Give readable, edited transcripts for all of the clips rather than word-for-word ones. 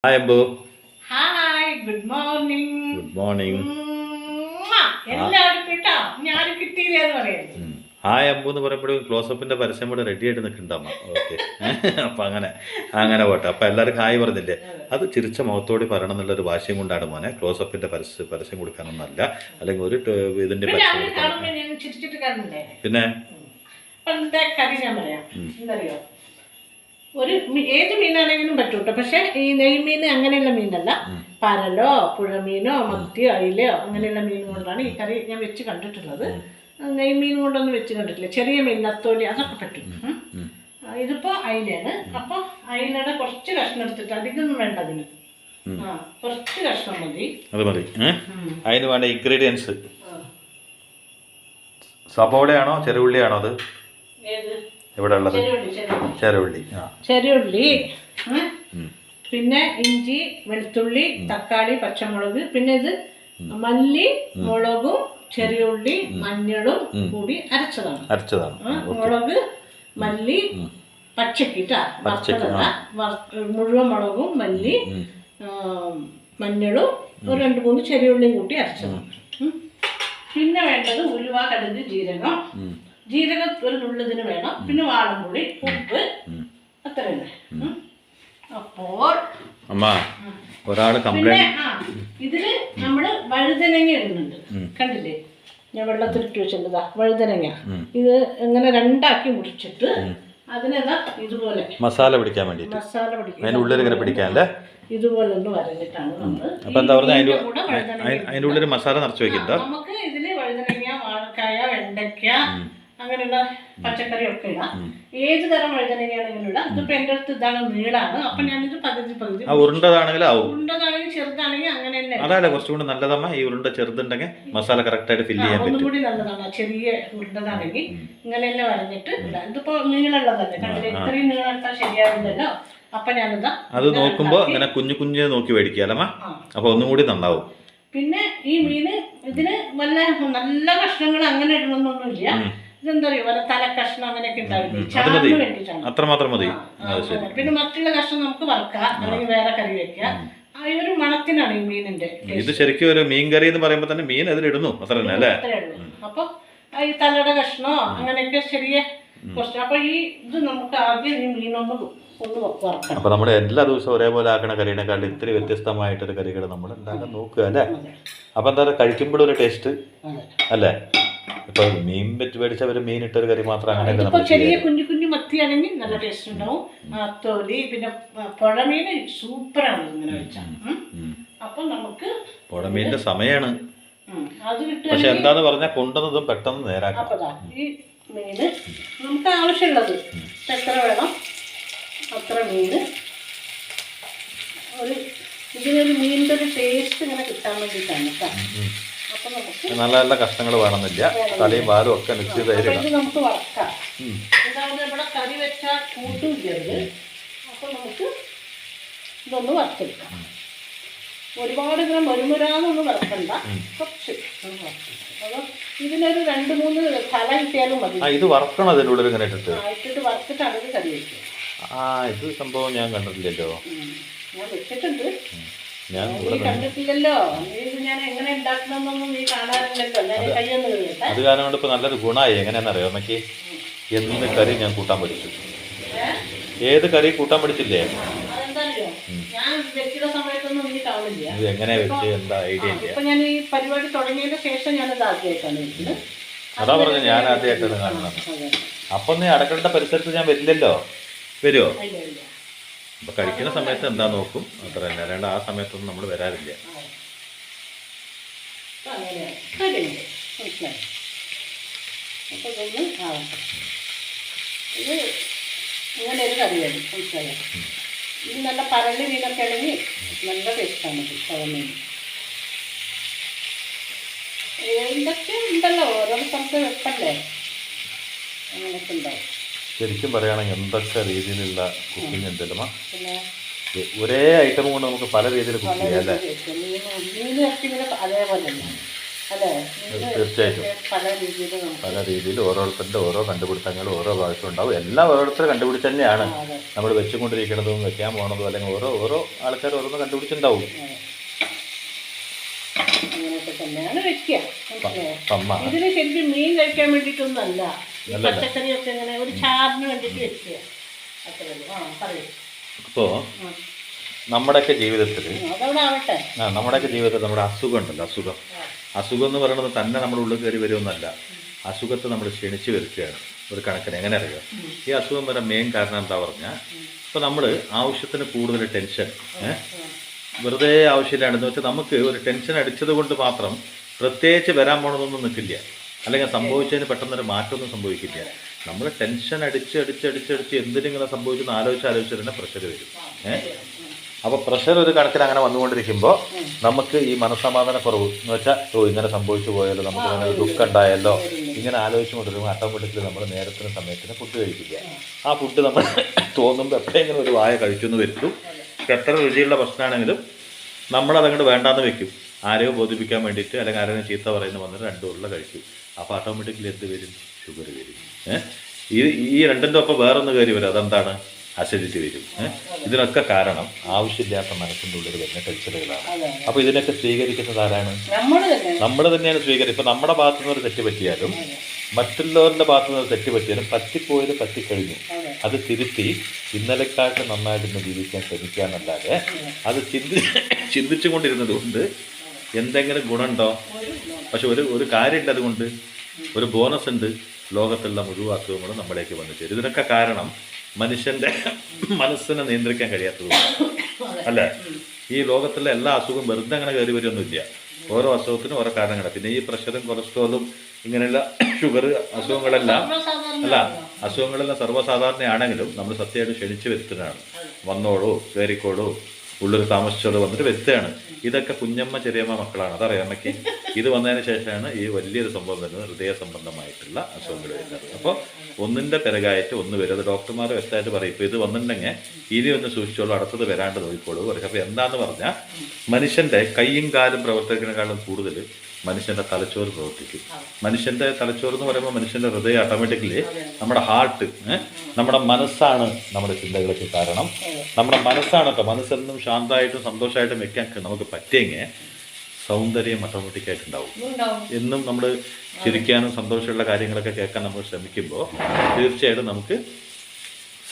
Hi Ambu. Hi, good morning. Good morning. എല്ലാവരും കേട്ടോ, ഞാൻ കിട്ടിയില്ലെന്ന് പറയുന്നത്. ഹായ് അമ്പു എന്ന് പറയുമ്പോഴും ക്ലോസപ്പിന്റെ പരസ്യം കൂടെ റെഡി ആയിട്ട് നിൽക്കണ്ടമ്മ. ഓക്കെ. അപ്പൊ അങ്ങനെ പോട്ടെ. അപ്പൊ എല്ലാവരും ഹായ് പറഞ്ഞില്ലേ, അത് ചിരിച്ച മുഖത്തോടെ പറയണം എന്നുള്ളൊരു വാശിയും കൊണ്ടാണ് മോനെ. ക്ലോസപ്പിന്റെ പരസ്യം കൊടുക്കാനൊന്നല്ല, അല്ലെങ്കിൽ ഒരു ഇതിന്റെ പരസ്യം പിന്നെ കറി ഞാൻ പറയാം. എന്തറിയോ, ഏത് മീനാണെങ്കിലും പറ്റൂട്ടോ. പക്ഷെ ഈ നെയ്മീൻ അങ്ങനെയുള്ള മീനല്ല, പരലോ പുഴമീനോ മത്തിയോ അയിലയോ അങ്ങനെയുള്ള മീൻ കൊണ്ടാണ് ഈ കറി ഞാൻ വെച്ച് കണ്ടിട്ടുള്ളത്. നെയ്മീൻ കൊണ്ടൊന്നും വെച്ച് കണ്ടിട്ടില്ല. ചെറിയ മീൻ നത്തോലി അതൊക്കെ പറ്റും. ഇതിപ്പോ അയിലാണ്. അപ്പൊ അയിലയുടെ കുറച്ച് കഷ്ണം എടുത്തിട്ട്, അധികമൊന്നും വേണ്ട അതിന്. കുറച്ച് കഷ്ണം മതി. അത് മതി. അതിന് വേണ്ട ഇൻഗ്രീഡിയൻസ് സവോളയാണോ ചെറുള്ളിയാണോ? അത് ഇവിടെ ഉള്ളത് ചെറിയുള്ളി, പിന്നെ ഇഞ്ചി, വെളുത്തുള്ളി, തക്കാളി, പച്ചമുളക്, പിന്നെ ഇത് മല്ലി, മുളകും ചെറിയുള്ളി മഞ്ഞളും കൂടി അരച്ചതാണ്. മുളക് മല്ലി പച്ചക്കിട്ടാ, മുഴുവൻ മുളകും മല്ലി മഞ്ഞളും ഒരു 2-3 ചെറിയുള്ളിയും കൂട്ടി അരച്ചതാണ്. പിന്നെ വേണ്ടത് ഉലുവ, കടുക്, ജീരകം ഒരു നുള്ളതിന് വേണം. പിന്നെ വാളംപുളി, ഉപ്പ്, അത്ര തന്നെ. അപ്പോൾ പിന്നെ ഇതില് നമ്മള് വഴുതനങ്ങ ഇടുന്നുണ്ട്. കണ്ടില്ലേ, ഞാൻ വെള്ളത്തിലിട്ട് വെച്ചിട്ടുള്ളതാ വഴുതനങ്ങ. ഇത് ഇങ്ങനെ രണ്ടാക്കി മുറിച്ചിട്ട് അതിനെന്താ ഇതുപോലെ മസാല പിടിക്കാൻ വേണ്ടി, ഇതുപോലെ ഒന്ന് വരഞ്ഞിട്ടാണ് നമ്മള് അതിന്റെ ഉള്ളിൽ മസാല നിറച്ച് വെക്കുന്നത്. നമുക്ക് ഇതില് വഴുതനങ്ങ, വാഴക്കായ, വെണ്ടയ്ക്ക, അങ്ങനെയുള്ള പച്ചക്കറി ഒക്കെ ഇടാം. ഏത് തരം വഴുതനങ്ങയാണെങ്കിലും ഇടാം. ഇതിപ്പോ എന്റെ അടുത്ത് ഇതാണ്, നീളാണ്. അപ്പൊ ഞാനിത് പകുതി ഉരുണ്ടതാണെങ്കിൽ ചെറുതാണെങ്കിൽ അങ്ങനെ തന്നെ. അതല്ല കുറച്ചുകൂടി നല്ലതമ്മ, ഈ ഉരുണ്ട ചെറുതുണ്ടെങ്കിൽ മസാല കറക്റ്റ് ആയിട്ട് ഫില്ല് ചെയ്യാൻ പറ്റും. ഒന്നുകൂടി നല്ലതാണ്. ചെറിയ ഉരുണ്ടതാണെങ്കിൽ ഇങ്ങനെ തന്നെ വരഞ്ഞിട്ട് ഇടാം. ഇതിപ്പോ നീളമുള്ളതല്ലേ, കണ്ടില്ലേ, ഇത്രയും നീളം എടുത്താൽ ശരിയാവില്ലല്ലോ. അപ്പൊ ഞാനിതാ അത് നോക്കുമ്പോ ഇങ്ങനെ കുഞ്ഞു നോക്കി മേടിക്കാലമ്മ, അപ്പൊ ഒന്നും കൂടി നന്നാവും. പിന്നെ ഈ മീന് ഇതിന് നല്ല കഷ്ണങ്ങൾ അങ്ങനെ ഇടണമെന്നൊന്നുമില്ല. ഇതെന്താ പറയുക, വല്ല തലക്കഷ്ണം അങ്ങനെയൊക്കെ ഉണ്ടാവില്ലേ, ചാറിന് വേണ്ടിയിട്ടാണ്. അത്രമാത്രം മതി. പിന്നെ മറ്റുള്ള കഷ്ണം നമുക്ക് വറുക്കാം, അല്ലെങ്കിൽ വേറെ കറി വെക്കാം. ആ ഒരു മണത്തിനാണ് ഈ മീനിന്റെ. ഇത് ശരിക്കും ഒരു മീൻ കറി എന്ന് പറയുമ്പോ തന്നെ മീൻ അതിലിടുന്നു, അത്ര തന്നെ അല്ലേ. അപ്പൊ ഈ തലയുടെ കഷ്ണോ അങ്ങനെയൊക്കെ ചെറിയ കുറച്ച്. അപ്പൊ ഈ ഇത് നമുക്ക് ആദ്യം ഈ മീനൊന്ന് വറക്കാം. അപ്പൊ നമ്മുടെ എല്ലാ ദിവസവും ഒരേപോലെ ആക്കണ കറിയെക്കാളും ഇത്തിരി വ്യത്യസ്തമായിട്ടൊരു കറികൾ നമ്മൾ ഉണ്ടാക്കാൻ നോക്കുക അല്ലേ. അപ്പൊ എന്താ പറയുക, കഴിക്കുമ്പോഴും ഒരു ടേസ്റ്റ് അല്ലേ. ഇപ്പൊ മീൻ മേടിച്ചവര് മീൻ ഇട്ടൊരു കറി മാത്രം അങ്ങനെ ചെറിയ കുഞ്ഞു മത്തിയാണെങ്കിൽ നല്ല ടേസ്റ്റ് ഉണ്ടാവും. തോലി പിന്നെ പുഴമീൻ സൂപ്പറാണ് ഇങ്ങനെ വെച്ചാൽ. അപ്പൊ നമുക്ക് പുഴമീനിന്റെ സമയമാണ്. പക്ഷെ എന്താന്ന് പറഞ്ഞാൽ കൊണ്ടുവന്നതും പെട്ടെന്ന് നേരാക്കാം. ഈ മീന് നമുക്ക് ആവശ്യമുള്ളത് എത്ര വേണം അത്ര മീന്. ഇതിനൊരു മീനിന്റെ ഒരു ടേസ്റ്റ് ഇങ്ങനെ കിട്ടാൻ വേണ്ടിയിട്ടാണ് കേട്ടോ. അപ്പൊ നമുക്ക് നല്ല നല്ല കഷ്ണങ്ങൾ വേണമെന്നില്ല, തലയും വാലും ഒക്കെ മിക്സ് ചെയ്ത് നമുക്ക് വറക്കാം. ഇതാവുമ്പോൾ ഇവിടെ കറി വെച്ചാൽ കൂട്ടുമില്ല. അപ്പൊ നമുക്ക് ഇതൊന്ന് വറുത്തെടുക്കാം. ഒരുപാട് ഇങ്ങനെ മൊരുമുരാന്നൊന്നും വറക്കണ്ട, കുറച്ച് അപ്പൊ ഇതിനൊരു 2-3 തല കിട്ടിയാലും മതി. ഇത് വറക്കണം, അതിനുള്ളിൽ ഇങ്ങനെ ഇട്ടിട്ട് വറുത്തിട്ടാണ് ഇത് കറി വെക്കുക. ഇത് സംഭവം ഞാൻ കണ്ടിട്ടില്ലല്ലോ. ഞാൻ വെച്ചിട്ടുണ്ട്, നീ കണ്ടിട്ടില്ലല്ലോ. ഞാൻ എങ്ങനെ ഉണ്ടാക്കണമെന്നൊന്നും നീ കാണാറില്ലല്ലോ. ഞാൻ കയ്യൊന്നും കഴിയട്ടെ. അത് കാരണം കൊണ്ട് ഇപ്പൊ നല്ലൊരു ഗുണമായി. എങ്ങനെയാണെന്നറിയോ അമ്മയ്ക്ക്, എന്ത് കറി ഞാൻ കൂട്ടാൻ പഠിച്ചു. ഏത് കറി കൂട്ടാൻ പഠിച്ചില്ലേ? അതെന്താറിയോ, ഞാൻ വെക്കുന്ന സമയത്തൊന്നും നീ കാണില്ല. ഇത് എങ്ങനെയാ വെച്ച് എന്താ ഐഡിയ ഇല്ല. ഇപ്പൊ ഞാൻ ഈ പരിപാടി തുടങ്ങിയതിന് ശേഷം ഞാനത് ആദ്യമായിട്ടാണ് വെക്കുന്നത്. അതാ പറഞ്ഞത്, ഞാൻ ആദ്യമായിട്ടാണ് കാണുന്നത്. അപ്പൊ നീ അടക്കളുടെ പരിസരത്ത് ഞാൻ വരില്ലല്ലോ. വരുമോ? അപ്പൊ കഴിക്കുന്ന സമയത്ത് എന്താ നോക്കും, അത്ര തന്നെ. അല്ലാണ്ട് ആ സമയത്തൊന്നും നമ്മൾ വരാറില്ല. ഇത് ഇങ്ങനെ ഒരു കറിയാണ് മനസ്സിലായോ. ഇത് നല്ല പരല് മീനൊക്കെ ആണെങ്കിൽ നല്ല ടേസ്റ്റാണ് പുഴമീൻ. എന്തൊക്കെ ഉണ്ടല്ലോ, ഓരോ സ്ഥലത്ത് വെപ്പല്ലേ, അങ്ങനെയൊക്കെ ഉണ്ടാവും. ശരിക്കും പറയുകയാണെങ്കിൽ എന്തൊക്കെ രീതിയിലുള്ള കുക്കിംഗ് ഉണ്ടല്ലോ. ഒരേ ഐറ്റം കൊണ്ട് നമുക്ക് പല രീതിയിൽ കുക്ക് ചെയ്യാം അല്ലേ. മീൻ ഇറച്ചി അതേപോലെ തന്നെ അല്ലേ തീർച്ചയായിട്ടും പല രീതിയിൽ പല രീതിയിൽ ഓരോരുത്തരുടെ ഓരോ കണ്ടുപിടുത്തങ്ങളും ഓരോ പ്രാവശ്യം ഉണ്ടാവും എല്ലാം ഓരോരുത്തർ കണ്ടുപിടിച്ച് തന്നെയാണ് നമ്മൾ വെച്ചുകൊണ്ടിരിക്കുന്നതും വെക്കാൻ പോകണതും അല്ലെങ്കിൽ ഓരോ ആൾക്കാർ ഓരോന്ന് കണ്ടുപിടിച്ചിട്ടുണ്ടാവും. അങ്ങനെയൊക്കെ തന്നെയാണ് വെക്കുക. അമ്മ ഇതിന് ശരിക്കും മീൻ കഴിക്കാൻ വേണ്ടിയിട്ടൊന്നും അല്ല, ഈ പച്ചക്കറിയൊക്കെ ഇങ്ങനെ ഒരു ചാറിന് വേണ്ടിയിട്ട് വെക്കുക അത്രേ ഉള്ളൂ. പറയൂ. ഇപ്പോൾ നമ്മുടെയൊക്കെ ജീവിതത്തിൽ അതവിടെ ആവട്ടെ. നമ്മുടെയൊക്കെ ജീവിതത്തിൽ നമ്മുടെ അസുഖം ഉണ്ടല്ലോ, അസുഖം എന്ന് പറയുന്നത് തന്നെ നമ്മുടെ ഉള്ളിൽ കയറി വരുമെന്നല്ല, അസുഖത്തെ നമ്മൾ ക്ഷണിച്ച് വരുത്തുകയാണ് ഒരു കണക്കിന്. എങ്ങനെ അറിയാം ഈ അസുഖം വരാൻ മെയിൻ കാരണം എന്താ പറഞ്ഞാൽ, ഇപ്പോൾ നമ്മൾ ആവശ്യത്തിന് കൂടുതൽ ടെൻഷൻ വെറുതെ ആവശ്യമില്ലാണ്ടെന്ന് വെച്ചാൽ നമുക്ക് ഒരു ടെൻഷൻ അടിച്ചത് കൊണ്ട് മാത്രം പ്രത്യേകിച്ച് വരാൻ പോണതൊന്നും നിൽക്കില്ല, അല്ലെങ്കിൽ സംഭവിച്ചതിന് പെട്ടെന്നൊരു മാറ്റമൊന്നും സംഭവിക്കില്ല. നമ്മൾ ടെൻഷൻ അടിച്ച് എന്തിനെങ്കിലും സംഭവിച്ചെന്ന് ആലോചിച്ച് തന്നെ പ്രഷർ വരും. അപ്പോൾ പ്രഷർ ഒരു കണക്കിന് അങ്ങനെ വന്നുകൊണ്ടിരിക്കുമ്പോൾ നമുക്ക് ഈ മനസ്സമാധാനക്കുറവ് എന്ന് വെച്ചാൽ ഇങ്ങനെ സംഭവിച്ചു പോയാലോ, നമുക്ക് അങ്ങനെ ദുഃഖം ഉണ്ടായല്ലോ, ഇങ്ങനെ ആലോചിച്ചുകൊണ്ടിരുമ്പോൾ ഓട്ടോമാറ്റിക്കലി നമ്മൾ നേരത്തിന് സമയത്തിന് ഫുഡ് കഴിക്കില്ല. ആ ഫുഡ് നമ്മൾ തോന്നുമ്പോൾ എപ്പോഴെങ്കിലും ഒരു വായ കഴിച്ചെന്ന് വരുത്തും. എത്ര രുചിയുള്ള ഭക്ഷണമാണെങ്കിലും നമ്മളതങ്ങോട്ട് വേണ്ടാന്ന് വെക്കും, ആരെയോ ബോധിപ്പിക്കാൻ വേണ്ടിയിട്ട്, അല്ലെങ്കിൽ ആരെയും ചീത്ത പറയുന്ന വന്നിട്ട് 2 ഉരുള കഴിക്കും. അപ്പോൾ ഓട്ടോമാറ്റിക്കലി എന്ത് വരും? ഷുഗർ വരും. ഈ രണ്ടിൻ്റെ ഒപ്പം വേറൊന്ന് കയറി വരും, അതെന്താണ്? അസിഡിറ്റി വരും. ഇതിനൊക്കെ കാരണം ആവശ്യമില്ലാത്ത മനസ്സിൻ്റെ ഉള്ളിൽ വരുന്ന ടെൻഷനുകളാണ്. അപ്പോൾ ഇതിനൊക്കെ സ്വീകരിക്കുന്നത് ആരാണ്? നമ്മൾ തന്നെയാണ് സ്വീകരിക്കുക. ഇപ്പോൾ നമ്മുടെ ഭാഗത്തു നിന്ന് ഒരു തെറ്റ് പറ്റിയാലും മറ്റുള്ളവരുടെ ഭാഗത്തു നിന്ന് തെറ്റ് പറ്റിയാലും പറ്റിപ്പോയത് പറ്റിക്കഴിഞ്ഞു, അത് തിരുത്തി ഇന്നലെക്കാട്ട് നന്നായിട്ടൊന്ന് ജീവിക്കാൻ ശ്രമിക്കാന്നല്ലാതെ അത് ചിന്തിച്ചു കൊണ്ടിരുന്നത് കൊണ്ട് എന്തെങ്കിലും ഗുണമുണ്ടോ? പക്ഷെ ഒരു കാര്യമുണ്ട്, അതുകൊണ്ട് ഒരു ബോണസ് ഉണ്ട്, ലോകത്തുള്ള മുഴുവൻ അസുഖങ്ങളും നമ്മളിലേക്ക് വന്നു ചേരും. ഇതിനൊക്കെ കാരണം മനുഷ്യൻ്റെ മനസ്സിനെ നിയന്ത്രിക്കാൻ കഴിയാത്തതുകൊണ്ട് അല്ലേ? ഈ ലോകത്തുള്ള എല്ലാ അസുഖവും വെറുതെ അങ്ങനെ കയറി വരുമൊന്നുമില്ല, ഓരോ അസുഖത്തിനും ഓരോ കാരണങ്ങളാണ്. പിന്നെ ഈ പ്രഷറും കൊളസ്ട്രോളും ഇങ്ങനെയുള്ള ഷുഗർ അസുഖങ്ങളെല്ലാം സർവ്വസാധാരണയാണെങ്കിലും നമ്മൾ സത്യമായിട്ട് ക്ഷണിച്ച് വരുത്തുന്നതാണ്. വന്നോളൂ, കയറിക്കോളൂ, ഉള്ളൊരു താമസിച്ചോളൂ വന്നിട്ട് വരുത്തുകയാണ്. ഇതൊക്കെ കുഞ്ഞമ്മ ചെറിയമ്മ മക്കളാണ്, അതറിയാം അമ്മയ്ക്ക്. ഇത് വന്നതിന് ശേഷമാണ് ഈ വലിയൊരു സംഭവം വരുന്നത്, ഹൃദയ സംബന്ധമായിട്ടുള്ള അസുഖങ്ങൾ വരുന്നത്. അപ്പോൾ ഒന്നിൻ്റെ പിറകായിട്ട് ഒന്ന് വരും. അത് ഡോക്ടർമാർ വ്യക്തമായിട്ട് പറയും, ഇപ്പോൾ ഇത് വന്നിട്ടുണ്ടെങ്കിൽ ഇനി ഒന്ന് സൂക്ഷിച്ചോളൂ, അടുത്തത് വരാണ്ട് നോക്കിക്കോളൂ പറയും. അപ്പോൾ എന്താണെന്ന് പറഞ്ഞാൽ മനുഷ്യൻ്റെ കൈയും കാലും പ്രവർത്തിക്കുന്നതിനേക്കാളും കൂടുതൽ മനുഷ്യൻ്റെ തലച്ചോറ് പ്രവർത്തിക്കും. മനുഷ്യൻ്റെ തലച്ചോറ് എന്ന് പറയുമ്പോൾ മനുഷ്യൻ്റെ ഹൃദയം ഓട്ടോമാറ്റിക്കലി നമ്മുടെ ഹാർട്ട്, നമ്മുടെ മനസ്സാണ് നമ്മുടെ ചിന്തകൾക്ക് കാരണം. നമ്മുടെ മനസ്സാണ് കേട്ടോ. മനസ്സെന്നും ശാന്തമായിട്ടും സന്തോഷമായിട്ടും വെക്കാൻ നമുക്ക് പറ്റിയെങ്കിൽ സൗന്ദര്യം ഓട്ടോമാറ്റിക്കായിട്ടുണ്ടാവും. എന്നും നമ്മൾ ചിരിക്കാനും സന്തോഷമുള്ള കാര്യങ്ങളൊക്കെ കേൾക്കാൻ നമ്മൾ ശ്രമിക്കുമ്പോൾ തീർച്ചയായിട്ടും നമുക്ക്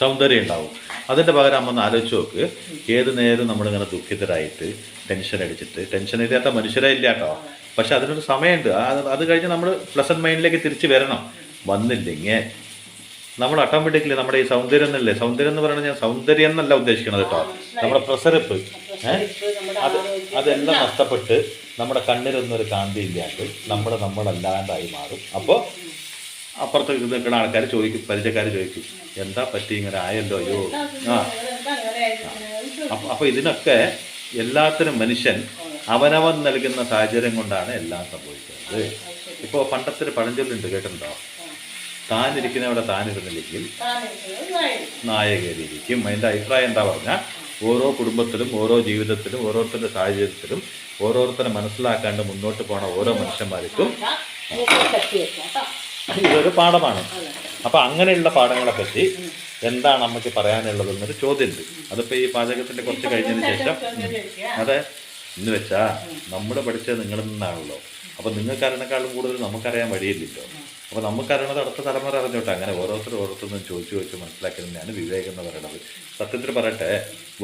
സൗന്ദര്യം ഉണ്ടാവും. അതിൻ്റെ പകരം അമ്മ ഒന്ന് ആലോചിച്ച് നോക്ക്, ഏത് നേരം നമ്മളിങ്ങനെ ദുഃഖിതരായിട്ട് ടെൻഷൻ അടിച്ചിട്ട്, ടെൻഷൻ ഇല്ലാത്ത മനുഷ്യരേ ഇല്ല കേട്ടോ, പക്ഷെ അതിനൊരു സമയമുണ്ട്. അത് കഴിഞ്ഞ് നമ്മൾ പ്ലസൻറ്റ് മൈൻഡിലേക്ക് തിരിച്ച് വരണം. വന്നില്ലെങ്കിൽ നമ്മൾ ഓട്ടോമാറ്റിക്കലി നമ്മുടെ ഈ സൗന്ദര്യം എന്നല്ലേ, സൗന്ദര്യം എന്ന് പറയുന്നത് ഞാൻ സൗന്ദര്യം എന്നല്ല ഉദ്ദേശിക്കുന്നത് കേട്ടോ, നമ്മുടെ പ്രസരിപ്പ് അതെല്ലാം നഷ്ടപ്പെട്ട് നമ്മുടെ കണ്ണിലൊന്നും ഒരു കാന്തി ഇല്ലാണ്ട് നമ്മളല്ലാണ്ടായി മാറും. അപ്പോൾ അപ്പുറത്ത് നിൽക്കുന്ന ആൾക്കാർ ചോദിക്കും, പരിചയക്കാർ ചോദിക്കും, എന്താ പറ്റി ഇങ്ങനെ ആയല്ലോ, അയ്യോ അപ്പോൾ ഇതിനൊക്കെ എല്ലാത്തിനും മനുഷ്യൻ അവനവൻ നൽകുന്ന സാഹചര്യം കൊണ്ടാണ് എല്ലാം സംഭവിക്കുന്നത്. ഇപ്പോൾ പണ്ടത്തൊരു പഴഞ്ചൊല്ലുണ്ട്, കേട്ടിട്ടുണ്ടോ? താനിരിക്കുന്നവിടെ താനിരുന്നില്ലെങ്കിൽ നായകരിയിരിക്കും. അതിൻ്റെ അഭിപ്രായം എന്താ പറഞ്ഞാൽ, ഓരോ കുടുംബത്തിലും ഓരോ ജീവിതത്തിലും ഓരോരുത്തരുടെ സാഹചര്യത്തിലും ഓരോരുത്തരെ മനസ്സിലാക്കാണ്ട് മുന്നോട്ട് പോണ ഓരോ മനുഷ്യന്മാർക്കും ഇതൊരു പാഠമാണ്. അപ്പം അങ്ങനെയുള്ള പാഠങ്ങളെ പറ്റി എന്താണ് നമുക്ക് പറയാനുള്ളതെന്നൊരു ചോദ്യമുണ്ട്. അതിപ്പോൾ ഈ പാചകത്തിൻ്റെ കുറച്ച് കഴിഞ്ഞതിന് ശേഷം അതെ എന്ന് വെച്ചാൽ നമ്മൾ പഠിച്ചത് നിങ്ങളിൽ നിന്നാണല്ലോ. അപ്പോൾ നിങ്ങൾക്കറിയണേക്കാളും കൂടുതൽ നമുക്കറിയാൻ വഴിയില്ലല്ലോ. അപ്പോൾ നമുക്കറിയണത് അടുത്ത തലമുറ അറിഞ്ഞോട്ടെ. അങ്ങനെ ഓരോരുത്തരും ചോദിച്ച് മനസ്സിലാക്കുന്നതാണ് വിവേകം എന്ന് പറയുന്നത്. സത്യത്തിൽ പറയട്ടെ,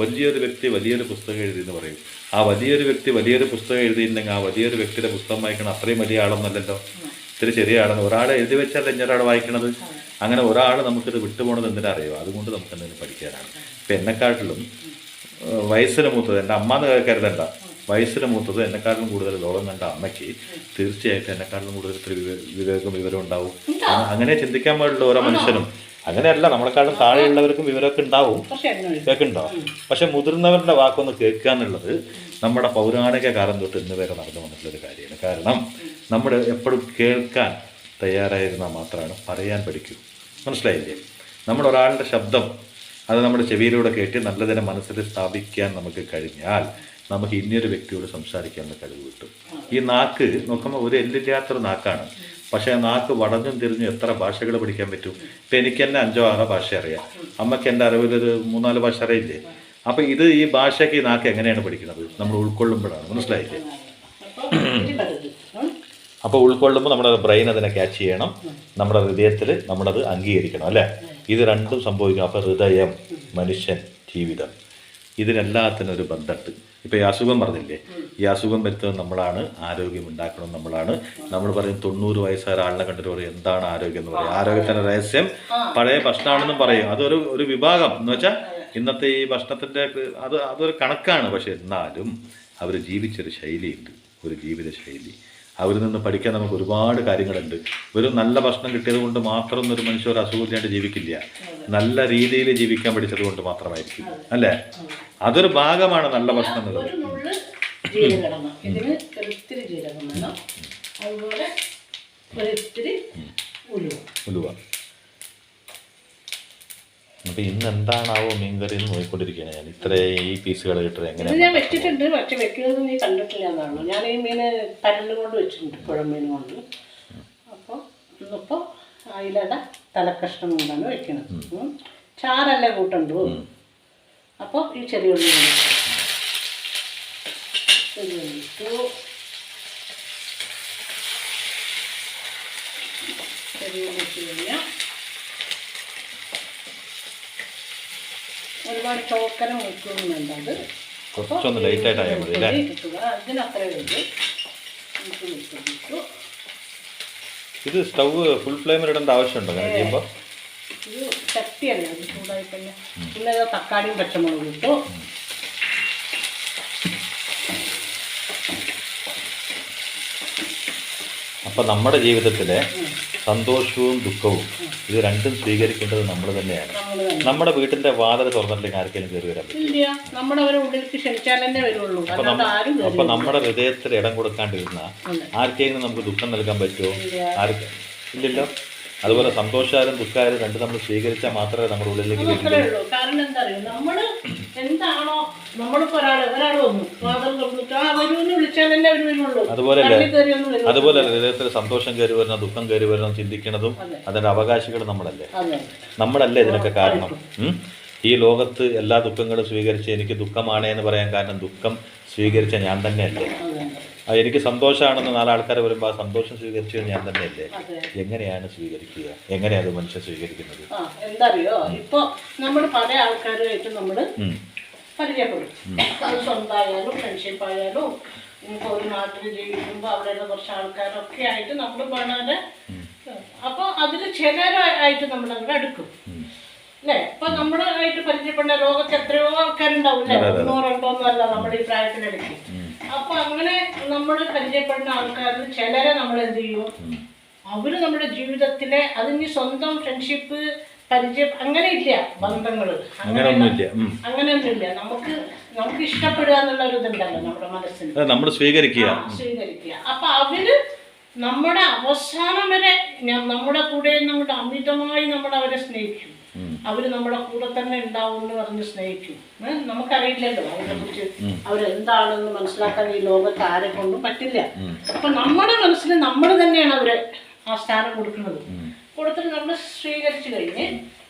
വലിയൊരു വ്യക്തി വലിയൊരു പുസ്തകം എഴുതി എന്ന് പറയും. ആ വലിയൊരു വ്യക്തി വലിയൊരു പുസ്തകം എഴുതിയിട്ടുണ്ടെങ്കിൽ ആ വലിയൊരു വ്യക്തിയുടെ പുസ്തകം വായിക്കണം അത്രയും വലിയ ആളൊന്നല്ലല്ലോ, ഇത്തിരി ചെറിയ ആളെന്ന്. ഒരാളെ എഴുതി വെച്ചാൽ ഇന്നൊരാൾ വായിക്കണത്. അങ്ങനെ ഒരാൾ നമുക്കിത് വിട്ടുപോകണത് എന്തിനാ അറിയുമോ? അതുകൊണ്ട് നമുക്ക് എന്തെങ്കിലും പഠിക്കാനാണ്. ഇപ്പം എന്നെക്കാട്ടിലും വയസ്സിന് മൂത്തത് എൻ്റെ അമ്മ എന്ന് കരുതണ്ട, വയസ്സിന് മൂത്തത് എന്നെക്കാട്ടിലും കൂടുതൽ ലോകം കണ്ട അമ്മയ്ക്ക് തീർച്ചയായിട്ടും എന്നെക്കാട്ടിലും കൂടുതൽ ഇത്തിരി വിവരം ഉണ്ടാവും. അങ്ങനെ ചിന്തിക്കാൻ പാടുള്ള ഓരോ മനുഷ്യനും. അങ്ങനെയല്ല, നമ്മളെക്കാളും താഴെയുള്ളവർക്കും വിവരമൊക്കെ ഉണ്ടാവും, കേൾക്കുന്നുണ്ടോ? പക്ഷെ മുതിർന്നവരുടെ വാക്കൊന്ന് കേൾക്കുക എന്നുള്ളത് നമ്മുടെ പൗരാണിക കാലം തൊട്ട് ഇന്ന് വരെ നടന്നു വന്നിട്ടുള്ളൊരു കാര്യമാണ്. കാരണം നമ്മൾ എപ്പോഴും കേൾക്കാൻ തയ്യാറായിരുന്നാൽ മാത്രമാണ് പറയാൻ പഠിക്കൂ. മനസ്സിലായില്ലേ? നമ്മളൊരാളുടെ ശബ്ദം അത് നമ്മുടെ ചെവിയിലൂടെ കേട്ട് നല്ലതിനെ മനസ്സിൽ സ്ഥാപിക്കാൻ നമുക്ക് കഴിഞ്ഞാൽ നമുക്ക് ഇനിയൊരു വ്യക്തിയോട് സംസാരിക്കാനുള്ള കഴിവ് കിട്ടും. ഈ നാക്ക് നോക്കുമ്പോൾ ഒരു എല്ലില്ലാത്തൊരു നാക്കാണ്, പക്ഷേ ആ നാക്ക് വടഞ്ഞും തിരിഞ്ഞും എത്ര ഭാഷകൾ പഠിക്കാൻ പറ്റും. ഇപ്പം എനിക്ക് തന്നെ 5-6 ഭാഷ അറിയാം, അമ്മയ്ക്ക് എൻ്റെ അറിവിലൊരു 3-4 ഭാഷ അറിയില്ലേ. അപ്പം ഇത് ഈ ഭാഷയ്ക്ക് ഈ നാക്ക് എങ്ങനെയാണ് പഠിക്കുന്നത്? നമ്മൾ ഉൾക്കൊള്ളുമ്പോഴാണ്, മനസ്സിലായില്ലേ? അപ്പോൾ ഉൾക്കൊള്ളുമ്പോൾ നമ്മുടെ ബ്രെയിൻ അതിനെ ക്യാച്ച് ചെയ്യണം, നമ്മുടെ ഹൃദയത്തിൽ നമ്മളത് അംഗീകരിക്കണം അല്ലേ? ഇത് രണ്ടും സംഭവിക്കണം. അപ്പോൾ ഹൃദയം, മനുഷ്യൻ, ജീവിതം, ഇതിനെല്ലാത്തിനും ഒരു ബന്ധമുണ്ട്. ഇപ്പോൾ ഈ അസുഖം പറഞ്ഞില്ലേ, ഈ അസുഖം വരുത്തുന്നത് നമ്മളാണ്, ആരോഗ്യം ഉണ്ടാക്കണം നമ്മളാണ്. നമ്മൾ പറയും 90 വയസ്സായ ആളിനെ കണ്ടിട്ട് പറയും എന്താണ് ആരോഗ്യം എന്ന് പറയും. ആരോഗ്യത്തിൻ്റെ രഹസ്യം പഴയ ഭക്ഷണമാണെന്നും പറയും. അതൊരു വിഭാഗം എന്ന് വെച്ചാൽ ഇന്നത്തെ ഈ ഭക്ഷണത്തിൻ്റെ അതൊരു കണക്കാണ്. പക്ഷെ എന്നാലും അവർ ജീവിച്ചൊരു ശൈലിയുണ്ട്, ഒരു ജീവിത ശൈലി. അവരിൽ നിന്ന് പഠിക്കാൻ നമുക്ക് ഒരുപാട് കാര്യങ്ങളുണ്ട്. ഒരു നല്ല ഭക്ഷണം കിട്ടിയത് കൊണ്ട് മാത്രം ഒരു മനുഷ്യർ ഒരു അസുഖമില്ലാണ്ട് ജീവിക്കില്ല. നല്ല രീതിയിൽ ജീവിക്കാൻ പഠിച്ചത് കൊണ്ട് മാത്രമായിരിക്കും അല്ലേ? അതൊരു ഭാഗമാണ് നല്ല ഭക്ഷണം എന്നുള്ളത്. ഉലുവ. അപ്പൊ ഇന്ന് എന്താണാവോ മീൻകറി എന്ന് നോക്കിക്കൊണ്ടിരിക്കുകയാണ് ഞാൻ. ഇത്ര ഈ പീസുകൾ കിട്ടുന്നത് എങ്ങനെയാണ്? ഞാൻ വെച്ചിട്ടുണ്ട്, പക്ഷെ വെക്കുന്നത് നീ കണ്ടിട്ടില്ല എന്നാണ്. ഞാൻ ഈ മീന് പരല് കൊണ്ട് വെച്ചിട്ടുണ്ട്, പുഴമീൻ കൊണ്ട്. അപ്പോൾ ഇന്നിപ്പോൾ അതിലട തലക്കഷ്ണം കൊണ്ടാണ് വെക്കുന്നത്. ചാറല്ലേ കൂട്ടുണ്ടു. അപ്പോൾ ഈ ചെറിയ ഉള്ളി ഇട്ടു. ചെറിയ ഉള്ളി ഇട്ട് കഴിഞ്ഞാൽ ഒരുപാട് ചോക്കരം വെക്കൊന്നും വേണ്ട. അത് കുറച്ചൊന്ന് ലൈറ്റായിട്ട് ആയാൽ മതി അല്ലേ? ഇതിനത്ര വേണ്ടി ഇട്ടു. ഇത് സ്റ്റവ് ഫുൾ ഫ്ലെയിമിൽ ഇടേണ്ട ആവശ്യമുണ്ടോ അങ്ങനെ ചെയ്യുമ്പോൾ? ഇത് ചട്ടിയല്ലേ, അത് ചൂടായി തന്നെ. പിന്നെ തക്കാളിയും പച്ചമുളകും ഇട്ടു. അപ്പം നമ്മുടെ ജീവിതത്തിലെ സന്തോഷവും ദുഃഖവും ഇത് രണ്ടും സ്വീകരിക്കേണ്ടത് നമ്മൾ തന്നെയാണ്. നമ്മുടെ വീട്ടിന്റെ വാതിൽ തുറന്നില്ലെങ്കിൽ ആർക്കെങ്കിലും കയറി വരാൻ പറ്റും. അപ്പൊ നമ്മുടെ ഹൃദയത്തിൽ ഇടം കൊടുക്കാണ്ടിരുന്ന ആർക്കെങ്കിലും നമുക്ക് ദുഃഖം നൽകാൻ പറ്റുമോ? ഇല്ലല്ലോ. അതുപോലെ സന്തോഷായാലും ദുഃഖമായാലും രണ്ടും നമ്മൾ സ്വീകരിച്ചാൽ മാത്രമേ നമ്മുടെ ഉള്ളിലേക്ക് വരികയുള്ളൂ. കാരണം എന്താ അറിയോ, നമ്മള് എന്താണോ നമ്മളിപ്പോ ഒരാൾ വന്നു വിളിച്ചാലല്ലേ അവർ വരുള്ളൂ. അതുപോലെ ഹൃദയത്തിൽ സന്തോഷം കയറി വരണം, ദുഃഖം കയറി വരണം ചിന്തിക്കുന്നതും അതിന്റെ അവകാശികൾ നമ്മളല്ലേ ഇതിനൊക്കെ കാരണം. ഈ ലോകത്ത് എല്ലാ ദുഃഖങ്ങളും സ്വീകരിച്ച് എനിക്ക് ദുഃഖമാണേ എന്ന് പറയാൻ കാരണം ദുഃഖം സ്വീകരിച്ച ഞാൻ തന്നെയല്ലേ? എനിക്ക് സന്തോഷമാണെന്ന് 4 ആൾക്കാർ വരുമ്പോൾ ആ സന്തോഷം സ്വീകരിച്ചത് ഞാൻ തന്നെയല്ലേ? എങ്ങനെയാണ് സ്വീകരിക്കുക? എങ്ങനെയാണ് മനുഷ്യൻ സ്വീകരിക്കുന്നത്? എന്താ അറിയോ, ഇപ്പൊ നമ്മൾ പല ആൾക്കാരുമായിട്ട് നമ്മള് പരിചയപ്പെടും. അത് സ്വന്തമായാലും ഫ്രണ്ട്ഷിപ്പ് ആയാലും ഇപ്പോൾ ഒരു നാട്ടിൽ ജീവിക്കുമ്പോൾ അവിടെയുള്ള കുറച്ച് ആൾക്കാരൊക്കെ ആയിട്ട് നമ്മൾ വളരെ അപ്പോൾ അതിൽ ചിലരായിട്ട് നമ്മൾ അങ്ങോട്ട് അടുക്കും അല്ലേ? ഇപ്പൊ നമ്മളായിട്ട് പരിചയപ്പെടുന്ന ലോകത്ത് എത്രയോ ആൾക്കാരുണ്ടാവില്ലേ, 1-2 അല്ല നമ്മുടെ ഈ പ്രായത്തിനിടയ്ക്ക്. അപ്പൊ അങ്ങനെ നമ്മൾ പരിചയപ്പെടുന്ന ആൾക്കാരിൽ ചിലരെ നമ്മൾ എന്ത് ചെയ്യും, അവര് നമ്മുടെ ജീവിതത്തിലെ അതിന് സ്വന്തം ഫ്രണ്ട്ഷിപ്പ് പരിചയം അങ്ങനെ ഇല്ല, ബന്ധങ്ങള് അങ്ങനെയൊന്നുമില്ല. നമുക്ക് ഇഷ്ടപ്പെടുക എന്നുള്ള ഒരു ഇതുണ്ടല്ലോ നമ്മുടെ മനസ്സിന്, നമ്മൾ സ്വീകരിക്കുക. അപ്പൊ അവര് നമ്മുടെ അവസാനം വരെ നമ്മുടെ കൂടെ നമ്മുടെ അമിതമായി നമ്മൾ അവരെ സ്നേഹിക്കും. അവര് നമ്മുടെ കൂടെ തന്നെ ഉണ്ടാവും എന്ന് പറഞ്ഞ് സ്നേഹിക്കും. നമുക്കറിയില്ലല്ലോ അവരെ കുറിച്ച് അവരെന്താണെന്ന് മനസ്സിലാക്കാൻ ഈ ലോകത്ത് ആരെ കൊണ്ടും പറ്റില്ല. അപ്പൊ നമ്മുടെ മനസ്സിൽ നമ്മൾ തന്നെയാണ് അവരെ ആ സ്ഥാനം കൊടുത്തിട്ട് നമ്മൾ സ്വീകരിച്ചു കഴിഞ്ഞ്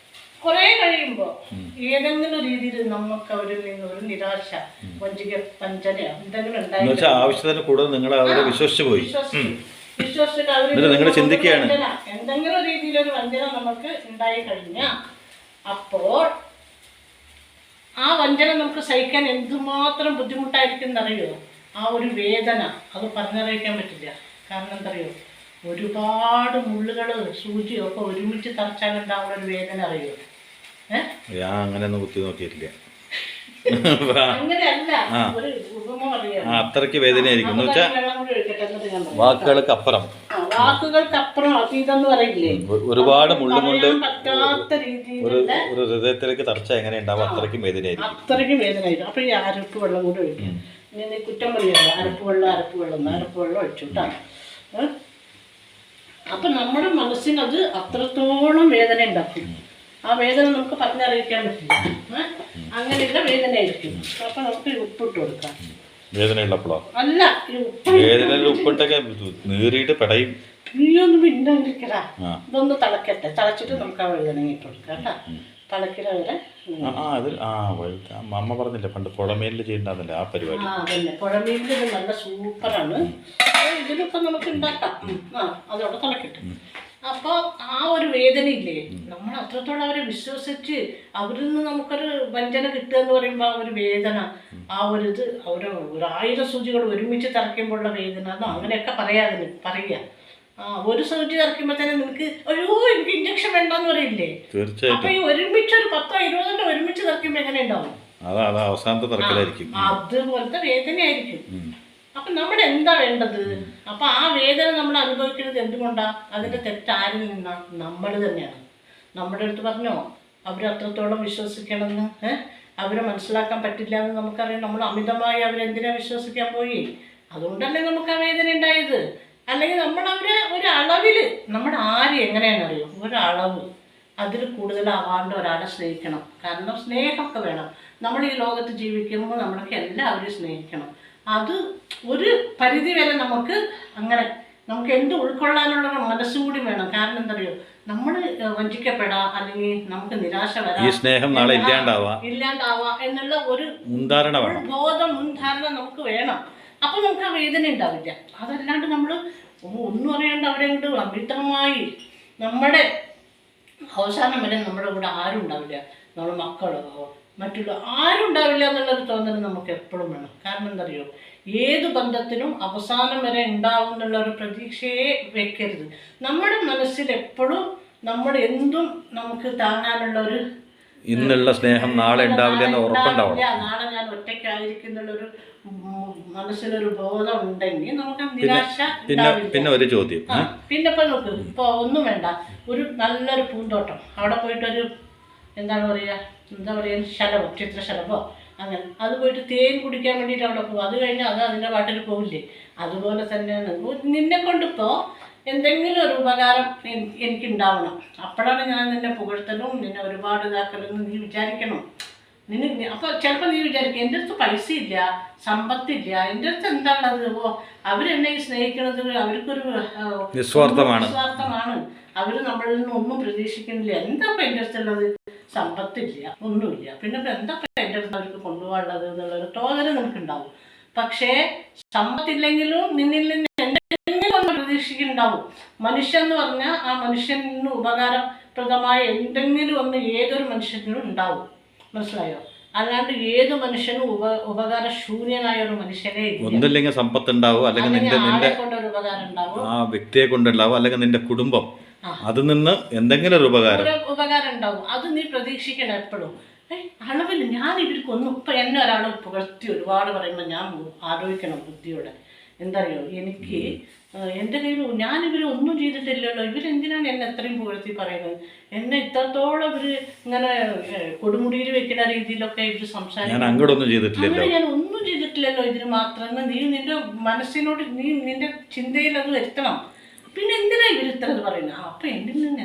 കുറെ കഴിയുമ്പോൾ ഏതെങ്കിലും രീതിയിൽ നമുക്ക് അവരിൽ നിന്ന് ഒരു നിരാശ, വഞ്ചിക, വഞ്ചന എന്തെങ്കിലും ഉണ്ടായി ആവശ്യത്തിന് കൂടുതൽ നിങ്ങൾ അവരെ വിശ്വസിച്ചു പോയി, വിശ്വസിച്ചിട്ട് അവർ എന്തെങ്കിലും രീതിയിലൊരു വഞ്ചന നമുക്ക് ഉണ്ടായി കഴിഞ്ഞാൽ അപ്പോൾ ആ വഞ്ചന നമുക്ക് സഹിക്കാൻ എന്തുമാത്രം ബുദ്ധിമുട്ടായിരിക്കും എന്നറിയോ? ആ ഒരു വേദന അത് പറഞ്ഞറിയിക്കാൻ പറ്റില്ല. കാരണം എന്തറിയോ, ഒരുപാട് മുള്ളുകള് സൂചിയും ഒക്കെ ഒരുമിച്ച് തറച്ചാലുണ്ടാവുന്ന ഒരു വേദന അറിയോ? ഞാൻ അങ്ങനെയൊന്നും കുത്തി നോക്കിയിട്ടില്ല. അങ്ങനെയല്ല, ഒരു ഉപമ പറയാം. അത്രയ്ക്ക് വേദനയായിരിക്കും എന്ന് വെച്ചാൽ വാക്കുകൾക്കപ്പുറം അതീതം എന്ന് പറയില്ലേ, ഒരുപാട് മുള്ളും കൊണ്ട് പറ്റാത്ത രീതിയിൽ ഒരു ഹൃദയത്തിലേക്ക് തറച്ച എങ്ങനെ ഉണ്ടാവും അത്രയ്ക്കും വേദനയായിരിക്കും. അപ്പൊ ഈ അരപ്പ് വെള്ളം കൂടെ ഒഴിക്കും. ഇനി കുറ്റം പറയാം, അരപ്പ് വെള്ളം ഒഴിച്ചുട്ടാ. അപ്പൊ നമ്മുടെ മനസ്സിനത് അത്രത്തോളം വേദന ഉണ്ടാക്കും. ആ വേദന നമുക്ക് പറഞ്ഞറിയിക്കാൻ പറ്റില്ല. അങ്ങനെയുള്ള വേദന ആയിരിക്കും. അപ്പൊ നമുക്ക് ഉപ്പിട്ട് കൊടുക്കാം. വേദനയുള്ളപ്പോഴോ? അല്ല, ഈ ഉപ്പ് വേദനയിൽ ഉപ്പിട്ടൊക്കെ നീറിയിട്ട് പെടയും. നീയൊന്നും മിണ്ടാണ്ടിരിക്കടാ. ആ ഇതൊന്ന് തിളക്കട്ടെ, തിളച്ചിട്ട് നമുക്ക് ആ വഴുതനങ്ങ ഇട്ട് കൊടുക്കാം കേട്ടോ. തിളക്കിற വരെ അത് അമ്മ പറഞ്ഞില്ലേ പണ്ട് പുഴമേലിൽ ചെയ്യണ്ടാന്നല്ലേ ആ പരിപാടി. അതന്നെ, പുഴമീനിൽ ഇത് നല്ല സൂപ്പറാണ്. ഇതിലിപ്പോൾ നമുക്ക് ഉണ്ടാക്കാം. അതോടെ തിളക്കട്ടെ. അപ്പോൾ ആ ഒരു വേദനയില്ലേ, നമ്മൾ അത്രത്തോളം അവരെ വിശ്വസിച്ച് അവരിൽ നിന്ന് നമുക്കൊരു വഞ്ചന കിട്ടുക എന്ന് പറയുമ്പോൾ ആ ഒരു വേദന, ആ ഒരു ഇത് അവർ 1000 സൂചികൾ ഒരുമിച്ച് തിറക്കുമ്പോഴുള്ള വേദന, അതോ അങ്ങനെയൊക്കെ പറയുക. ഒരു സൂചി തിറക്കുമ്പോൾ തന്നെ നിനക്ക് അയ്യോ എനിക്ക് ഇഞ്ചക്ഷൻ വേണ്ടെന്ന് പറയില്ലേ. അപ്പൊ ഈ ഒരുമിച്ച് ഒരു 10-20 ഒരുമിച്ച് തിറക്കുമ്പോൾ എങ്ങനെ ഉണ്ടാവും? അവസാനത്തെ തിറക്കലായിരിക്കും. അതുപോലത്തെ വേദനയായിരിക്കും. അപ്പൊ നമ്മൾ എന്താ വേണ്ടത്? അപ്പൊ ആ വേദന നമ്മൾ അനുഭവിക്കുന്നത് എന്തുകൊണ്ടാ? അതിന്റെ തെറ്റാരിൽ നിന്നാ? നമ്മൾ തന്നെയാണ്. നമ്മുടെ അടുത്ത് പറഞ്ഞോ അവരത്രത്തോളം വിശ്വസിക്കണമെന്ന്, അവരെ മനസ്സിലാക്കാൻ പറ്റില്ല എന്ന് നമുക്കറിയാം. നമ്മൾ അമിതമായി അവരെന്തിനാ വിശ്വസിക്കാൻ പോയി? അതുകൊണ്ടല്ലേ നമുക്ക് ആ വേദന ഉണ്ടായത്. അല്ലെങ്കിൽ നമ്മൾ അവരെ ഒരു അളവില്, നമ്മുടെ ആര് എങ്ങനെയാണെന്നറിയോ, ഒരളവ് അതിൽ കൂടുതലാവാണ്ട് ഒരാളെ സ്നേഹിക്കണം. കാരണം സ്നേഹമൊക്കെ വേണം. നമ്മൾ ഈ ലോകത്ത് ജീവിക്കുമ്പോൾ നമ്മളൊക്കെ എല്ലാവരെയും സ്നേഹിക്കണം. അത് ഒരു പരിധി വരെ നമുക്ക് അങ്ങനെ നമുക്ക് എന്ത് ഉൾക്കൊള്ളാനുള്ള മനസ്സും കൂടി വേണം. കാരണം എന്തറിയോ, നമ്മൾ വഞ്ചിക്കപ്പെടാം, അല്ലെങ്കിൽ നമുക്ക് നിരാശ വരാം, ഈ സ്നേഹം നാളെ ഇല്ലാണ്ടാവാ എന്നുള്ള ഒരു ബോധം, മുൻധാരണ നമുക്ക് വേണം. അപ്പൊ നമുക്ക് ആ വേദന ഉണ്ടാവില്ല. അതല്ലാണ്ട് നമ്മൾ ഒന്നും അറിയാണ്ട് അവരെ കൊണ്ട് അമിതമായി നമ്മുടെ അവസാനം വരെ നമ്മുടെ കൂടെ ആരും ഉണ്ടാവില്ല. നമ്മുടെ മക്കളോ മറ്റുള്ള ആരും ഉണ്ടാവില്ല എന്നുള്ളൊരു തോന്നൽ നമുക്ക് എപ്പോഴും വേണം. കാരണം എന്തറിയോ, ഏത് ബന്ധത്തിനും അവസാനം വരെ ഉണ്ടാവും എന്നുള്ള ഒരു പ്രതീക്ഷയെ വെക്കരുത്. നമ്മുടെ മനസ്സിൽ എപ്പോഴും നമ്മൾ എന്തും നമുക്ക് താങ്ങാനുള്ള ഒരു ഇന്നുള്ള സ്നേഹം നാളെ ഉണ്ടാവില്ല എന്ന് ഉറപ്പുണ്ടാവണം. നാളെ ഞാൻ ഒറ്റയ്ക്കായിരിക്കുന്നുള്ളൊരു മനസ്സിലൊരു ബോധം ഉണ്ടെങ്കിൽ നമുക്ക് നിരാശ. പിന്നെ ഒരു ചോദ്യം, പിന്നെ ഇപ്പൊ നോക്ക്, ഇപ്പൊ ഒന്നും വേണ്ട, ഒരു നല്ലൊരു പൂന്തോട്ടം, അവിടെ പോയിട്ടൊരു എന്താ പറയുക ശലഭം, ചിത്രശലഭോ അങ്ങനെ, അത് പോയിട്ട് തേൻ കുടിക്കാൻ വേണ്ടിയിട്ട് അവിടെ പോകും. അത് കഴിഞ്ഞാൽ അത് അതിൻ്റെ പാട്ടിൽ പോകില്ലേ. അതുപോലെ തന്നെയാണ് നിന്നെ കൊണ്ടിപ്പോൾ എന്തെങ്കിലും ഒരു ഉപകാരം എനിക്കുണ്ടാവണം. അപ്പോഴാണ് ഞാൻ നിന്നെ പുകഴ്ത്തലും നിന്നെ ഒരുപാട് ഇതാക്കലും നീ വിചാരിക്കണം. അപ്പോൾ ചിലപ്പോൾ നീ വിചാരിക്കും എൻ്റെ അടുത്ത് പൈസ ഇല്ല, സമ്പത്തില്ല, എൻ്റെ അടുത്ത് എന്താണത്, അവരെന്നെ സ്നേഹിക്കുന്നത് അവർക്കൊരു നിസ്വാർത്ഥമാണ്, അവർ നമ്മളിൽ നിന്ന് ഒന്നും പ്രതീക്ഷിക്കുന്നില്ല. എന്താ ഇപ്പം എൻ്റെ അടുത്തുള്ളത്? സമ്പത്തില്ല, ഒന്നുമില്ല, പിന്നെ ഇപ്പം എന്താ ഇപ്പം എൻ്റെ അടുത്ത് അവർക്ക് കൊണ്ടുപോകാനുള്ളത് എന്നുള്ളൊരു തോന്നൽ നിനക്കുണ്ടാവും. പക്ഷേ സമ്പത്തില്ലെങ്കിലും നിന്നിൽ നിന്ന് എന്തെങ്കിലും ഒന്ന് പ്രതീക്ഷിക്കുന്നുണ്ടാവും. മനുഷ്യൻ എന്ന് പറഞ്ഞാൽ ആ മനുഷ്യന് ഉപകാരപ്രദമായ എന്തെങ്കിലും ഒന്ന് ഏതൊരു മനുഷ്യനും ഉണ്ടാവും. മനസ്സിലായോ? അല്ലാണ്ട് ഏത് മനുഷ്യനും ഉപകാരശൂന്യനായ ഒരു മനുഷ്യനെ ഒന്നില്ലെങ്കിൽ സമ്പത്ത് ഉണ്ടാവും, അല്ലെങ്കിൽ നിന്റെ കൊണ്ടൊരു ഉപകാരം ഉണ്ടാവും, ആ വ്യക്തിയെ കൊണ്ടുണ്ടാവും, അല്ലെങ്കിൽ നിന്റെ കുടുംബം അതിൽ നിന്ന് എന്തെങ്കിലും ഒരു ഉപകാരം ഉണ്ടാവും. അത് നീ പ്രതീക്ഷിക്കണം എപ്പോഴും. അളവിൽ ഞാൻ ഇവർക്കൊന്നും ഇപ്പം എന്നെ ഒരാൾ പുകഴ്ത്തി ഒരുപാട് പറയുമ്പോൾ ഞാൻ ആലോചിക്കണം ബുദ്ധിയോടെ. എന്തറിയോ, എനിക്ക് എൻ്റെ കയ്യിൽ ഞാനിവർ ഒന്നും ചെയ്തിട്ടില്ലല്ലോ, ഇവരെന്തിനാണ് എന്നെ എത്രയും പുകഴ്ത്തി പറയുന്നത്? എന്നെ ഇത്രത്തോളം ഇവർ ഇങ്ങനെ കൊടുമുടിയിൽ വെക്കുന്ന രീതിയിലൊക്കെ ഇവർ സംസാരിക്കും. ഞാൻ ഒന്നും ചെയ്തിട്ടില്ലല്ലോ ഇതിന് മാത്രം. നീ നിന്റെ മനസ്സിനോട് നീ നിന്റെ ചിന്തയിൽ അത് വരുത്തണം. പിന്നെ എന്തിനാ ഇവർ ഇത്ര പറയുന്നത്? അപ്പം എന്നിൽ നിന്ന്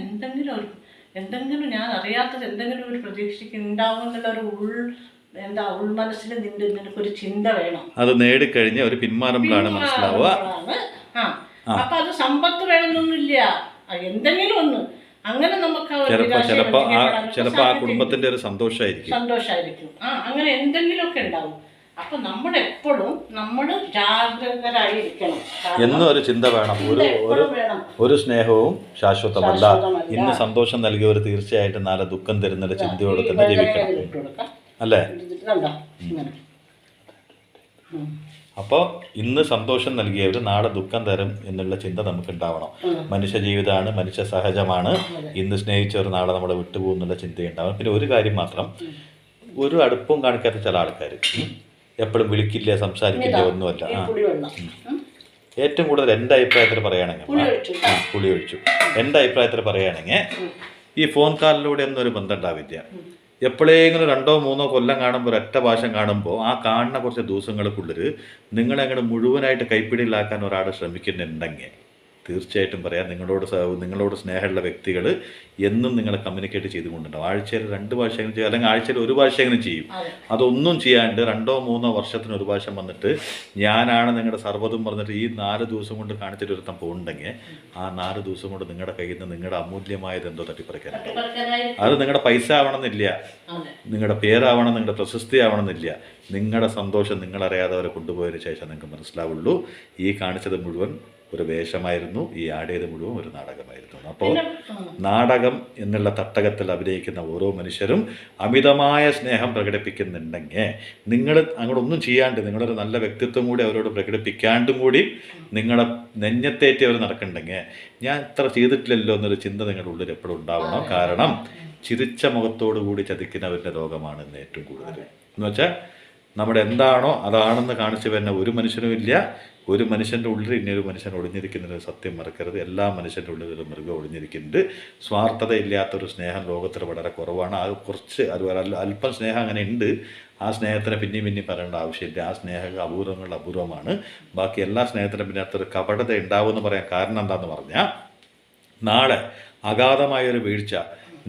എന്തെങ്കിലും ഞാൻ അറിയാത്തത് എന്തെങ്കിലും ഒരു പ്രതീക്ഷിക്കുന്നുണ്ടാവും എന്നുള്ള ഒരു ഉൾമനസ്സിൽ നിനക്കൊരു ചിന്ത വേണം. അത് നേടിക്കഴിഞ്ഞ ഒരു പിന്മാറുമ്പോഴാണ് മനസ്സിലാവുക. അപ്പൊ അത് സമ്പത്ത് വേണമെന്നൊന്നുമില്ല, എന്തെങ്കിലും ഒന്ന് അങ്ങനെ നമുക്ക് ചിലപ്പോ ആ കുടുംബത്തിന്റെ ഒരു സന്തോഷമായിരിക്കും. അങ്ങനെ എന്തെങ്കിലുമൊക്കെ ഉണ്ടാവും. അപ്പൊ നമ്മളെപ്പോഴും നമ്മൾ ജാഗ്രതരായിരിക്കണം. എന്നും ഒരു ചിന്ത വേണം. ഒരു സ്നേഹവും ശാശ്വതമല്ല. ഇന്ന് സന്തോഷം നൽകിയവർ തീർച്ചയായിട്ടും നാളെ ദുഃഖം തരുന്നൊരു ചിന്തയോടെ തന്നെ ജീവിക്കണം, അല്ലേ? അപ്പോൾ ഇന്ന് സന്തോഷം നൽകിയവർ നാളെ ദുഃഖം തരും എന്നുള്ള ചിന്ത നമുക്ക് ഉണ്ടാവണം. മനുഷ്യ ജീവിതമാണ്, മനുഷ്യ സഹജമാണ്. ഇന്ന് സ്നേഹിച്ചവർ നാളെ നമ്മളെ വിട്ടുപോകുന്നുള്ള ചിന്തയുണ്ടാവണം. പിന്നെ ഒരു കാര്യം മാത്രം, ഒരു അടുപ്പവും കാണിക്കാത്ത ചില ആൾക്കാർ എപ്പോഴും വിളിക്കില്ല, സംസാരിക്കില്ല, ഒന്നുമല്ല. ഏറ്റവും കൂടുതൽ എൻ്റെ അഭിപ്രായത്തിൽ പറയുകയാണെങ്കിൽ പുളി ഒഴിച്ചു. എൻ്റെ അഭിപ്രായത്തിൽ പറയുകയാണെങ്കിൽ ഈ ഫോൺ കാലിലൂടെ ഒന്നും ഒരു ബന്ധം ഉണ്ടാവില്ല. എപ്പോഴെങ്കിലും 2-3 കൊല്ലം കാണുമ്പോൾ ഒരൊറ്റ ഭാഷം കാണുമ്പോൾ ആ കാണുന്ന കുറച്ച് ദിവസങ്ങൾക്കുള്ളിൽ നിങ്ങളെങ്ങനെ മുഴുവനായിട്ട് കൈപ്പിടിയിലാക്കാൻ ഒരാൾ ശ്രമിക്കുന്നുണ്ടെങ്കിൽ തീർച്ചയായിട്ടും പറയാം, നിങ്ങളോട് സ്നേഹമുള്ള വ്യക്തികൾ എന്നും നിങ്ങളെ കമ്മ്യൂണിക്കേറ്റ് ചെയ്തുകൊണ്ടുണ്ടാവും. ആഴ്ചയിൽ 2 പ്രാവശ്യം ചെയ്യും, അല്ലെങ്കിൽ ആഴ്ചയിൽ 1 പ്രാവശ്യം ചെയ്യും. അതൊന്നും ചെയ്യാണ്ട് 2-3 വർഷത്തിന് 1 പ്രാവശ്യം വന്നിട്ട് ഞാനാണ് നിങ്ങളുടെ സർവ്വതും പറഞ്ഞിട്ട് ഈ 4 ദിവസം കൊണ്ട് കാണിച്ചിട്ട് ഒരുത്തം പോകുന്നുണ്ടെങ്കിൽ ആ 4 ദിവസം കൊണ്ട് നിങ്ങളുടെ കയ്യിൽ നിന്ന് നിങ്ങളുടെ അമൂല്യമായത് എന്തോ തട്ടിപ്പറിക്കാനുണ്ടാവും. അത് നിങ്ങളുടെ പൈസ ആവണമെന്നില്ല, നിങ്ങളുടെ പേരാവണം, നിങ്ങളുടെ പ്രശസ്തി ആവണമെന്നില്ല. നിങ്ങളുടെ സന്തോഷം നിങ്ങളറിയാതെ അവരെ കൊണ്ടുപോയതിന് ശേഷം നിങ്ങൾക്ക് മനസ്സിലാവുള്ളൂ ഈ കാണിച്ചത് മുഴുവൻ ഒരു വേഷമായിരുന്നു, ഈ ആടിയത് മുഴുവൻ ഒരു നാടകമായിരുന്നു. അപ്പോൾ നാടകം എന്നുള്ള തട്ടകത്തിൽ അഭിനയിക്കുന്ന ഓരോ മനുഷ്യരും അമിതമായ സ്നേഹം പ്രകടിപ്പിക്കുന്നുണ്ടെങ്കിൽ നിങ്ങൾ അങ്ങോട്ടൊന്നും ചെയ്യാണ്ട് നിങ്ങളൊരു നല്ല വ്യക്തിത്വം കൂടി അവരോട് പ്രകടിപ്പിക്കാണ്ടും കൂടി നിങ്ങളെ നെഞ്ഞത്തേറ്റി അവർ നടക്കുന്നുണ്ടെങ്കിൽ ഞാൻ ഇത്ര ചെയ്തിട്ടില്ലല്ലോ എന്നൊരു ചിന്ത നിങ്ങളുടെ ഉള്ളിൽ എപ്പോഴും ഉണ്ടാവണം. കാരണം ചിരിച്ച മുഖത്തോടു കൂടി ചതിക്കുന്നവരുടെ രോഗമാണ് ഇന്ന് ഏറ്റവും കൂടുതൽ. എന്ന് വെച്ചാൽ നമ്മുടെ എന്താണോ അതാണെന്ന് കാണിച്ചു വരുന്ന ഒരു മനുഷ്യനും ഇല്ല. ഒരു മനുഷ്യൻ്റെ ഉള്ളിൽ ഇനിയൊരു മനുഷ്യൻ ഒളിഞ്ഞിരിക്കുന്നത് സത്യം മറക്കരുത്. എല്ലാ മനുഷ്യൻ്റെ ഉള്ളിൽ ഒരു മൃഗം ഒളിഞ്ഞിരിക്കുന്നുണ്ട്. സ്വാർത്ഥതയില്ലാത്തൊരു സ്നേഹം ലോകത്തിൽ വളരെ കുറവാണ്. അത് കുറച്ച് അല്പം സ്നേഹം അങ്ങനെ ഉണ്ട്. ആ സ്നേഹത്തിന് പിന്നെയും പറയേണ്ട ആവശ്യമില്ല. ആ സ്നേഹം അപൂർവമാണ്. ബാക്കി എല്ലാ സ്നേഹത്തിനും പിന്നെ അത്ര കപടത ഉണ്ടാവുമെന്ന് പറയാൻ കാരണം എന്താണെന്ന് പറഞ്ഞാൽ, നാളെ അഗാധമായൊരു വീഴ്ച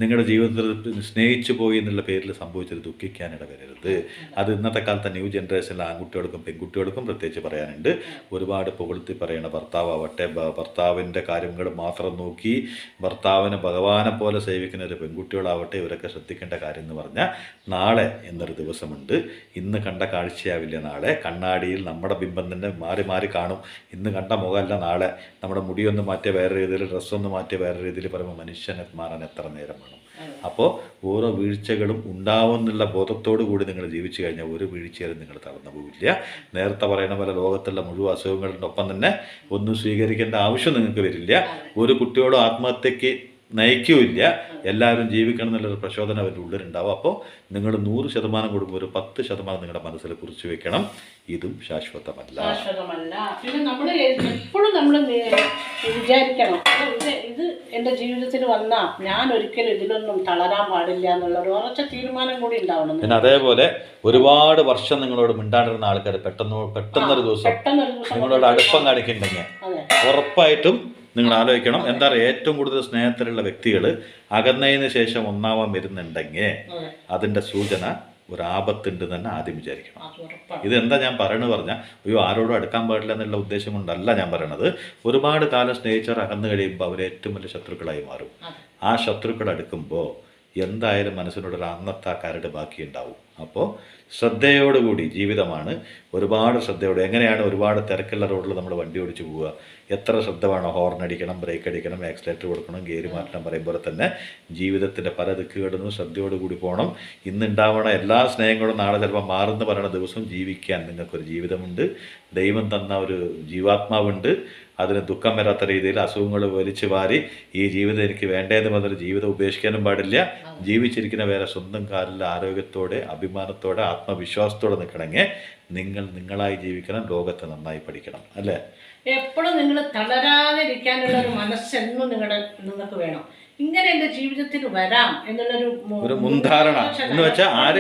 നിങ്ങളുടെ ജീവിതത്തിൽ സ്നേഹിച്ചു പോയി എന്നുള്ള പേരിൽ സംഭവിച്ചത് ദുഃഖിക്കാനിട വരരുത്. അത് ഇന്നത്തെ കാലത്തെ ന്യൂ ജനറേഷനിലെ ആൺകുട്ടികൾക്കും പെൺകുട്ടികൾക്കും പ്രത്യേകിച്ച് പറയാനുണ്ട്. ഒരുപാട് പുകഴ്ത്തി പറയുന്ന ഭർത്താവട്ടെ, ഭർത്താവിൻ്റെ കാര്യങ്ങൾ മാത്രം നോക്കി ഭർത്താവിനെ ഭഗവാനെ പോലെ സേവിക്കുന്ന ഒരു പെൺകുട്ടികളാവട്ടെ, ഇവരൊക്കെ ശ്രദ്ധിക്കേണ്ട കാര്യം എന്ന് പറഞ്ഞാൽ, നാളെ എന്നൊരു ദിവസമുണ്ട്. ഇന്ന് കണ്ട കാഴ്ചയാവില്ല നാളെ. കണ്ണാടിയിൽ നമ്മുടെ ബിംബം തന്നെ മാറി മാറി കാണും. ഇന്ന് കണ്ട മുഖമല്ല നാളെ. നമ്മുടെ മുടിയൊന്ന് മാറ്റിയ വേറെ രീതിയിൽ, ഡ്രസ്സൊന്ന് മാറ്റിയ വേറെ രീതിയിൽ പറയുമ്പോൾ മനുഷ്യനെ മാറാൻ എത്ര നേരം വേണം? അപ്പോൾ ഓരോ വീഴ്ചകളും ഉണ്ടാവുമെന്നുള്ള ബോധത്തോടു കൂടി നിങ്ങൾ ജീവിച്ചു കഴിഞ്ഞാൽ ഒരു വീഴ്ചയാലും നിങ്ങൾ തളർന്നു പോവില്ല. നേരത്തെ പറയുന്ന പോലെ ലോകത്തുള്ള മുഴുവൻ അസുഖങ്ങളുടെ ഒപ്പം തന്നെ ഒന്നും സ്വീകരിക്കേണ്ട ആവശ്യം നിങ്ങൾക്ക് വരില്ല. ഒരു കുട്ടിയോടും ആത്മഹത്യക്ക് നയിക്കുകയില്ല. എല്ലാവരും ജീവിക്കണം എന്നുള്ളൊരു പ്രചോദനം അവരുടെ ഉള്ളിലുണ്ടാവും. അപ്പോൾ നിങ്ങൾ 100% കൊടുക്കുമ്പോൾ ഒരു 10% നിങ്ങളുടെ മനസ്സിൽ കുറിച്ച് വെക്കണം, ഇതും ശാശ്വതമല്ല. പിന്നെ നമ്മൾ എപ്പോഴും നമ്മൾ വിചാരിക്കണം, ഇത് എൻ്റെ ജീവിതത്തിൽ വന്നാൽ ഞാൻ ഒരിക്കലും ഇതിലൊന്നും തളരാൻ പാടില്ല എന്നുള്ള ഒരു ഉറച്ച തീരുമാനം കൂടി ഉണ്ടാവണം. പിന്നെ അതേപോലെ ഒരുപാട് വർഷം നിങ്ങളോട് മിണ്ടാണ്ടിരുന്ന ആൾക്കാർ പെട്ടെന്നൊരു ദിവസം നിങ്ങളോട് അടുപ്പം കാണിക്കുന്നുണ്ടെങ്കിൽ ഉറപ്പായിട്ടും നിങ്ങൾ ആലോചിക്കണം. എന്താ പറയുക, ഏറ്റവും കൂടുതൽ സ്നേഹത്തിലുള്ള വ്യക്തികൾ അകന്നതിന് ശേഷം ഒന്നാവാൻ വരുന്നുണ്ടെങ്കിൽ അതിൻ്റെ സൂചന ഒരു ആപത്തുണ്ട് തന്നെ ആദ്യം വിചാരിക്കണം. ഇതെന്താ ഞാൻ പറഞ്ഞാൽ, അയ്യോ ആരോടും അടുക്കാൻ പാടില്ല എന്നുള്ള ഉദ്ദേശം കൊണ്ടല്ല ഞാൻ പറയണത്. ഒരുപാട് കാലം സ്നേഹിച്ചവർ അകന്നു കഴിയുമ്പോൾ അവർ ഏറ്റവും വലിയ ശത്രുക്കളായി മാറും. ആ ശത്രുക്കൾ അടുക്കുമ്പോൾ എന്തായാലും മനസ്സിനോടൊരു അന്നത്തെ കരട് ബാക്കിയുണ്ടാവും. അപ്പോൾ ശ്രദ്ധയോടുകൂടി ജീവിതമാണ്, ഒരുപാട് ശ്രദ്ധയോടെ. എങ്ങനെയാണ് ഒരുപാട് തിരക്കുള്ള റോഡിൽ നമ്മൾ വണ്ടി ഓടിച്ച് പോവുക, എത്ര ശ്രദ്ധ വേണം? ഹോർൺ അടിക്കണം, ബ്രേക്ക് അടിക്കണം, ആക്സിലേറ്റർ കൊടുക്കണം, ഗിയർ മാറ്റണം പറയുമ്പോൾ തന്നെ ജീവിതത്തിൻ്റെ പല ദിക്കുകളിലും ശ്രദ്ധയോടുകൂടി പോകണം. ഇന്നുണ്ടാവണ എല്ലാ സ്നേഹങ്ങളും നാളെ ചിലപ്പോൾ മാറുന്ന പറയുന്ന ദിവസം ജീവിക്കാൻ നിങ്ങൾക്കൊരു ജീവിതമുണ്ട്. ദൈവം തന്ന ഒരു ജീവാത്മാവുണ്ട്. അതിന് ദുഃഖം വരാത്ത രീതിയിൽ അസുഖങ്ങൾ വലിച്ചു വാരി ഈ ജീവിതം എനിക്ക് വേണ്ടതെന്ന് പറഞ്ഞൊരു ജീവിതം ഉപേക്ഷിക്കാനും പാടില്ല. ജീവിച്ചിരിക്കുന്ന വേറെ സ്വന്തം കാലിൽ ആരോഗ്യത്തോടെ, അഭിമാനത്തോടെ, ആത്മവിശ്വാസത്തോടെ നിൽക്കണമെങ്കിൽ നിങ്ങൾ നിങ്ങളായി ജീവിക്കണം, ലോകത്തെ നന്നായി പഠിക്കണം. അല്ലേ? എപ്പോഴും നിങ്ങൾ തളരാതെ ഇരിക്കാനുള്ള ഒരു മനസ്സെന്നും നിങ്ങൾക്ക് വേണം. ഇങ്ങനെ എൻ്റെ ജീവിതത്തിൽ വരാം എന്നുള്ളൊരു മുൻധാരണ എന്ന് വെച്ചാൽ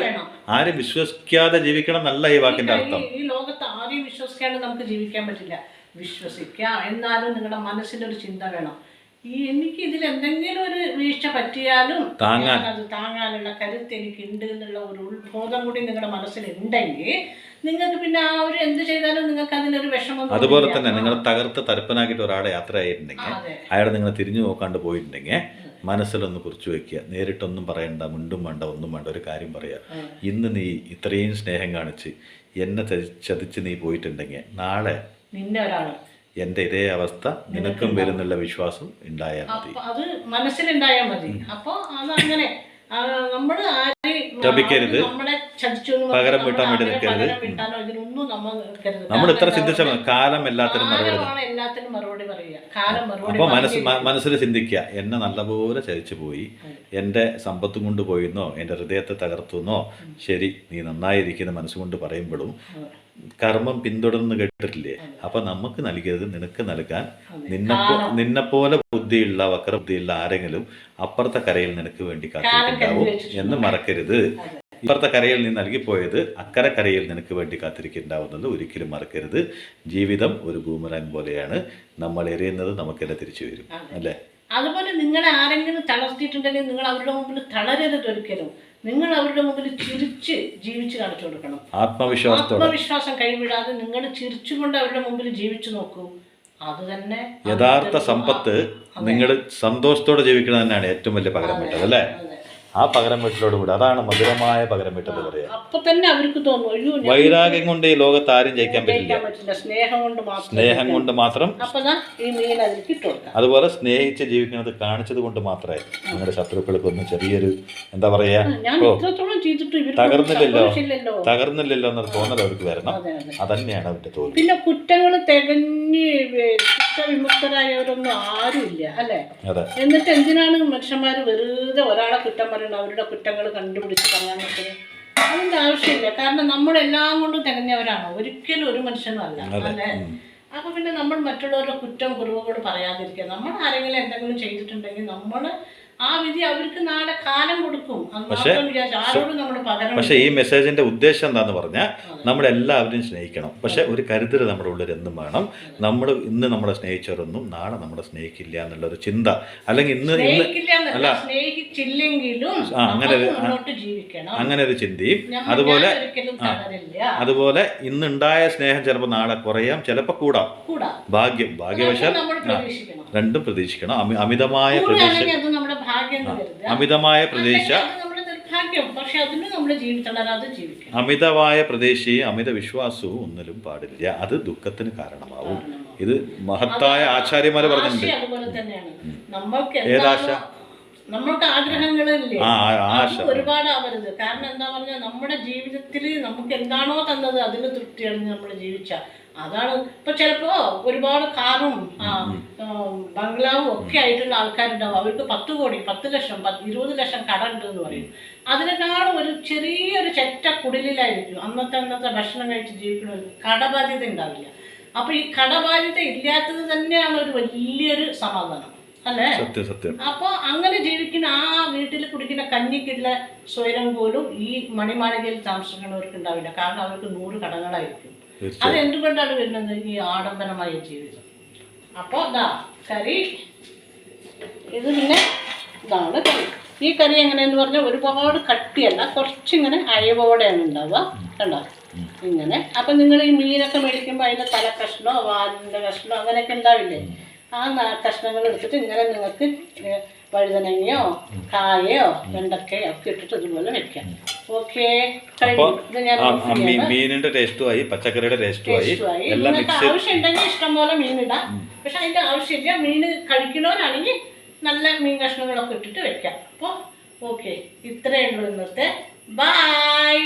ആരും വിശ്വസിക്കാതെ ജീവിക്കണം എന്നല്ല ഈ വാക്കിന്റെ അർത്ഥം. ഈ ലോകത്ത് ആരെയും വിശ്വസിക്കാതെ നമുക്ക് ജീവിക്കാൻ പറ്റില്ല. വിശ്വസിക്കാം, എന്നാലും നിങ്ങളുടെ മനസ്സിലൊരു ചിന്ത വേണം. എനിക്ക് ഇതിൽ എന്തെങ്കിലും ഒരു വീഴ്ച പറ്റിയാലും അത് താങ്ങാനുള്ള കരുത്ത് എനിക്കുണ്ട് എന്നുള്ള ഒരു ഉത്ബോധം കൂടി നിങ്ങളുടെ മനസ്സിലുണ്ടെങ്കിൽ നിങ്ങൾക്ക് പിന്നെ ആ ഒരു എന്ത് ചെയ്താലും നിങ്ങൾക്ക് അതിനൊരു വിഷമം. അതുപോലെ തന്നെ നിങ്ങൾ തകർത്ത് തരപ്പനാക്കിയിട്ട് ഒരാളെ യാത്ര ആയിട്ടുണ്ടെങ്കിൽ, അയാളെ നിങ്ങൾ തിരിഞ്ഞു നോക്കാണ്ട് പോയിട്ടുണ്ടെങ്കിൽ മനസ്സിലൊന്ന് കുറിച്ച് വെക്കുക. നേരിട്ടൊന്നും പറയണ്ട, മുണ്ടും വേണ്ട, ഒന്നും വേണ്ട. ഒരു കാര്യം പറയാം, ഇന്ന് നീ ഇത്രയും സ്നേഹം കാണിച്ച് എന്നെ ചതിച്ച് നീ പോയിട്ടുണ്ടെങ്കിൽ നാളെ നിന്നെ ഒരാള് എൻ്റെ ഇതേ അവസ്ഥ നിനക്കും വരുന്നുള്ള വിശ്വാസം ഉണ്ടായാൽ മതി. അത് മനസ്സിലുണ്ടായാൽ മതി. അപ്പോൾ അതങ്ങനെ നമ്മൾ ചതിക്കരുത്, പകരം വീട്ടാൻ വേണ്ടി നിൽക്കരുത്. നമ്മൾ ഇത്ര ചിന്തിച്ച കാലം എല്ലാത്തിനും മറുപടി പറയുക. അപ്പോൾ മനസ്സിൽ ചിന്തിക്കുക, എന്നെ നല്ലപോലെ ചതിച്ചു പോയി, എൻ്റെ സമ്പത്തും കൊണ്ട് പോയിന്നോ, എൻ്റെ ഹൃദയത്തെ തകർത്തുന്നോ, ശരി നീ നന്നായിരിക്കുന്ന മനസ്സുകൊണ്ട് പറയുമ്പോഴും കർമ്മം പിന്തുടർന്ന് കേട്ടിട്ടില്ലേ? അപ്പൊ നമുക്ക് നൽകിയത് നിനക്ക് നൽകാൻ നിന്നെപ്പോലെ ബുദ്ധിയുള്ള വക്ര ബുദ്ധിയുള്ള ആരെങ്കിലും അപ്പുറത്തെ കരയിൽ നിനക്ക് വേണ്ടി കാത്തിട്ടുണ്ടാവും എന്ന് മറക്കരുത്. ഇപ്പുറത്തെ കരയിൽ നീ നൽകിപ്പോയത് അക്കരെ കരയിൽ നിനക്ക് വേണ്ടി കാത്തിരിക്കുന്നുണ്ടാവുന്നത് ഒരിക്കലും മറക്കരുത്. ജീവിതം ഒരു ബൂമറാങ് പോലെയാണ്, നമ്മൾ എറിയുന്നത് നമുക്ക് തന്നെ തിരിച്ചു വരും, അല്ലേ? അതുപോലെ നിങ്ങളെ ആരെങ്കിലും തളർത്തിയിട്ടുണ്ടെങ്കിൽ നിങ്ങൾ അവരുടെ മുമ്പിൽ തളരരുത് ഒരിക്കലും. നിങ്ങൾ അവരുടെ മുമ്പിൽ ചിരിച്ച് ജീവിച്ച് കാണിച്ചു കൊടുക്കണം. ആത്മവിശ്വാസം കൈവിടാതെ നിങ്ങൾ ചിരിച്ചുകൊണ്ട് അവരുടെ മുമ്പിൽ ജീവിച്ചു നോക്കൂ. അത് തന്നെ യഥാർത്ഥ സമ്പത്ത്. നിങ്ങൾ സന്തോഷത്തോടെ ജീവിക്കുന്നത് തന്നെയാണ് ഏറ്റവും വലിയ പകരം വീട്ടൽ, അല്ലേ? ആ പകരം വീട്ടിലോടുകൂടി, അതാണ് മധുരമായ പകരം വീട്ടൽ പറയാ. അപ്പൊ തന്നെ അവർക്ക് തോന്നും, വൈരാഗ്യം കൊണ്ട് ഈ ലോകത്ത് ആരും ജയിക്കാൻ പറ്റില്ല, സ്നേഹം കൊണ്ട് മാത്രം. അതുപോലെ സ്നേഹിച്ച് ജീവിക്കുന്നത് കാണിച്ചത് കൊണ്ട് മാത്രമേ നിങ്ങളുടെ ശത്രുക്കൾക്കൊന്നും ചെറിയൊരു എന്താ പറയാ തകർന്നില്ലല്ലോ എന്നൊരു തോന്നൽ അവർക്ക് വരണം. അതന്നെയാണ് അവരുടെ തോൽവി. പിന്നെ കുറ്റങ്ങൾ തികഞ്ഞ് കുറ്റവിമുക്തരായവരൊന്നും ആരുമില്ല, അല്ലേ? എന്നിട്ട് എന്തിനാണ് മനുഷ്യന്മാര് വെറുതെ ഒരാളെ കുറ്റം പറയുന്നത്, അവരുടെ കുറ്റങ്ങൾ കണ്ടുപിടിച്ച് പറയാൻ പറ്റുന്നത്? അതിന്റെ ആവശ്യമില്ല. കാരണം നമ്മളെല്ലാം കൊണ്ടും തികഞ്ഞവരാണ്, ഒരിക്കലും ഒരു മനുഷ്യനും അല്ല, അല്ലേ? അപ്പൊ പിന്നെ നമ്മൾ മറ്റുള്ളവരുടെ കുറ്റം കുറവുകൾ പറയാതിരിക്കുക. നമ്മൾ ആരെങ്കിലും എന്തെങ്കിലും ചെയ്തിട്ടുണ്ടെങ്കിൽ നമ്മൾ ആ വിധി അവർക്ക് നാളെ കാലം കൊടുക്കും. പക്ഷെ ഈ മെസ്സേജിന്റെ ഉദ്ദേശം എന്താന്ന് പറഞ്ഞാൽ നമ്മളെല്ലാവരും സ്നേഹിക്കണം. പക്ഷെ ഒരു കരുതൽ നമ്മുടെ ഉള്ളിൽ എന്നും വേണം. നമ്മൾ ഇന്ന് നമ്മളെ സ്നേഹിച്ചവരൊന്നും നാളെ നമ്മളെ സ്നേഹിക്കില്ല എന്നുള്ളൊരു ചിന്ത, അല്ലെങ്കിൽ ഇന്ന് അല്ല അങ്ങനെ ഒരു ചിന്തയും. അതുപോലെ ഇന്നുണ്ടായ സ്നേഹം ചിലപ്പോൾ നാളെ കുറയാം, ചിലപ്പോൾ കൂടാം. ഭാഗ്യവശാൽ രണ്ടും പ്രതീക്ഷിക്കണം. അമിതമായ പ്രതീക്ഷ അമിതമായ പ്രതീക്ഷയും അമിത വിശ്വാസവും ഒന്നിലും പാടില്ല. അത് ദുഃഖത്തിന് കാരണമാവും. ഇത് മഹത്തായ ആചാര്യന്മാര് പറഞ്ഞിട്ടുണ്ട്. ഏതാശ നമ്മൾക്ക് ആഗ്രഹങ്ങളില്ലേ, ഒരുപാട് ആവരുത്. കാരണം എന്താ പറഞ്ഞാൽ നമ്മുടെ ജീവിതത്തിൽ നമുക്ക് എന്താണോ തന്നത് അതിന് തൃപ്തിയാണ് നമ്മൾ ജീവിച്ച. അതാണ് ഇപ്പൊ ചിലപ്പോ ഒരുപാട് കാറും ബംഗ്ലാവും ഒക്കെ ആയിട്ടുള്ള ആൾക്കാരുണ്ടാവും. അവർക്ക് 10 കോടി 10 ലക്ഷം 20 ലക്ഷം കട ഉണ്ട് എന്ന് പറയും. അതിനേക്കാളും ഒരു ചെറിയൊരു ചെറ്റ കുടിലായിരിക്കും അന്നത്തെ ഭക്ഷണം കഴിച്ച് ജീവിക്കണവർക്ക് കടബാധ്യത ഉണ്ടാവില്ല. അപ്പൊ ഈ കടബാധ്യത ഇല്ലാത്തത് തന്നെയാണ് ഒരു വലിയൊരു സമാധാനം, അല്ലേ? അപ്പൊ അങ്ങനെ ജീവിക്കുന്ന ആ വീട്ടിൽ കുടിക്കുന്ന കഞ്ഞിക്കുള്ള സ്വയം പോലും ഈ മണിമാളികയിൽ താമസിക്കുന്നവർക്ക് ഉണ്ടാവില്ല. കാരണം അവർക്ക് 100 കടകളായിരിക്കും. അത് എന്തുകൊണ്ടാണ് വരുന്നത്? ഈ ആഡംബരമായ ജീവിതം. അപ്പോൾ കറി ഇത് പിന്നെ ഇതാണ് കറി. ഈ കറി എങ്ങനെയെന്ന് പറഞ്ഞാൽ ഒരുപാട് കട്ടിയല്ല, കുറച്ചിങ്ങനെ അയവോടെയാണ് ഉണ്ടാവുക. കണ്ടോ ഇങ്ങനെ. അപ്പം നിങ്ങൾ ഈ മീനൊക്കെ മേടിക്കുമ്പോൾ അതിൻ്റെ തല കഷ്ണമോ വാലിൻ്റെ കഷ്ണമോ അങ്ങനെയൊക്കെ ഉണ്ടാവില്ലേ? ആ കഷ്ണങ്ങൾ എടുത്തിട്ട് ഇങ്ങനെ നിങ്ങൾക്ക് വഴുതനങ്ങയോ കായയോ വെണ്ടക്കയോ ഒക്കെ ഇട്ടിട്ട് ഇതുപോലെ വെക്കാം. ഓക്കെ, മീനിന്റെ ടേസ്റ്റുമായി പച്ചക്കറിയുടെ ടേസ്റ്റുമായി. നിങ്ങൾക്ക് ആവശ്യമുണ്ടെങ്കിൽ ഇഷ്ടംപോലെ മീനിടാം. പക്ഷെ അതിന്റെ ആവശ്യമില്ല. മീൻ കഴിക്കണവരാണെങ്കിൽ നല്ല മീൻ കഷ്ണങ്ങളൊക്കെ ഇട്ടിട്ട് വെക്കാം. അപ്പോൾ ഓക്കെ, ഇത്രയേ ഉള്ളൂ ഇന്നത്തെ. ബൈ.